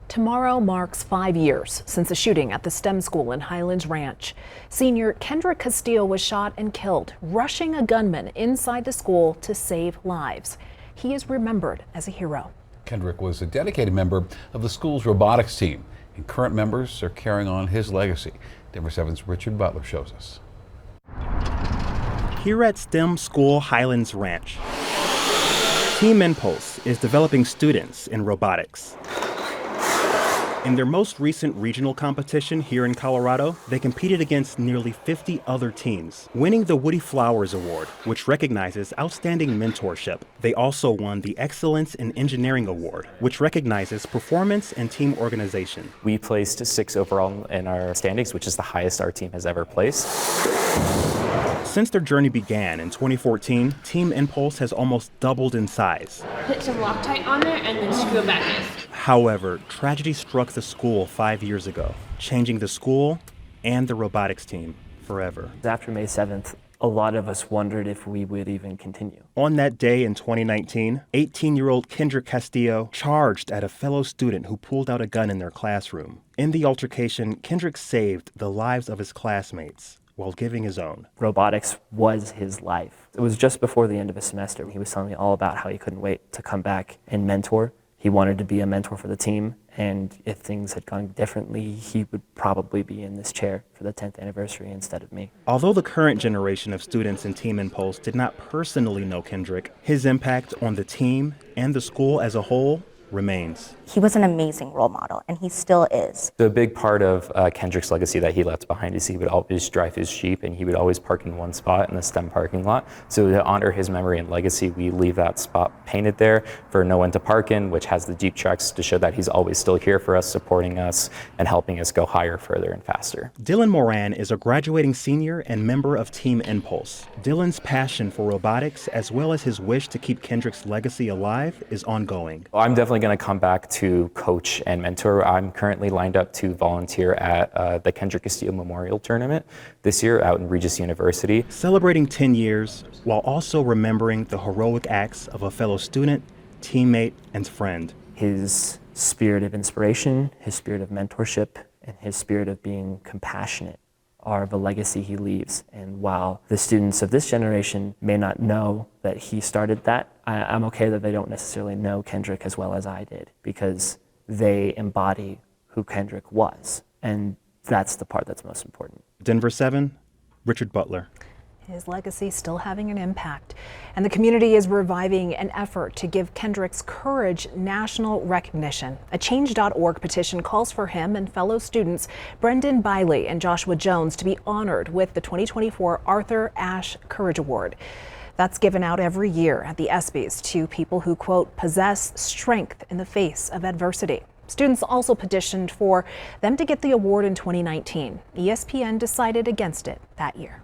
Tomorrow marks 5 years since the shooting at the STEM School in Highlands Ranch. Senior Kendrick Castillo was shot and killed, rushing a gunman inside the school to save lives. He is remembered as a hero. Kendrick was a dedicated member of the school's robotics team, and current members are carrying on his legacy. Denver 7's Richard Butler shows us. Here at STEM School Highlands Ranch, Team Impulse is developing students in robotics. In their most recent regional competition here in Colorado, they competed against nearly 50 other teams, winning the Woody Flowers Award, which recognizes outstanding mentorship. They also won the Excellence in Engineering Award, which recognizes performance and team organization. We placed 6 overall in our standings, which is the highest our team has ever placed. Since their journey began in 2014, Team Impulse has almost doubled in size. Put some Loctite on there and then screw it back in. However, tragedy struck the school 5 years ago, changing the school and the robotics team forever. After May 7th, a lot of us wondered if we would even continue. On that day in 2019, 18-year-old Kendrick Castillo charged at a fellow student who pulled out a gun in their classroom. In the altercation, Kendrick saved the lives of his classmates while giving his own. Robotics was his life. It was just before the end of his semester. He was telling me all about how he couldn't wait to come back and mentor. He wanted to be a mentor for the team, and if things had gone differently, he would probably be in this chair for the 10th anniversary instead of me. Although the current generation of students in Team Impulse did not personally know Kendrick, his impact on the team and the school as a whole remains. He was an amazing role model, and he still is. The big part of Kendrick's legacy that he left behind is he would always drive his Jeep, and he would always park in one spot in the STEM parking lot. So to honor his memory and legacy, we leave that spot painted there for no one to park in, which has the Jeep tracks to show that he's always still here for us, supporting us and helping us go higher, further, and faster. Dylan Moran is a graduating senior and member of Team Impulse. Dylan's passion for robotics, as well as his wish to keep Kendrick's legacy alive, is ongoing. I'm definitely going to come back to coach and mentor. I'm currently lined up to volunteer at the Kendrick Castillo Memorial Tournament this year out in Regis University. Celebrating 10 years while also remembering the heroic acts of a fellow student, teammate, and friend. His spirit of inspiration, his spirit of mentorship, and his spirit of being compassionate are the legacy he leaves. And while the students of this generation may not know that he started that, I'm okay that they don't necessarily know Kendrick as well as I did, because they embody who Kendrick was. And that's the part that's most important. Denver 7, Richard Butler. His legacy still having an impact, and the community is reviving an effort to give Kendrick's courage national recognition. A Change.org petition calls for him and fellow students Brendan Biley and Joshua Jones to be honored with the 2024 Arthur Ashe Courage Award. That's given out every year at the ESPYs to people who, quote, possess strength in the face of adversity. Students also petitioned for them to get the award in 2019. ESPN decided against it that year.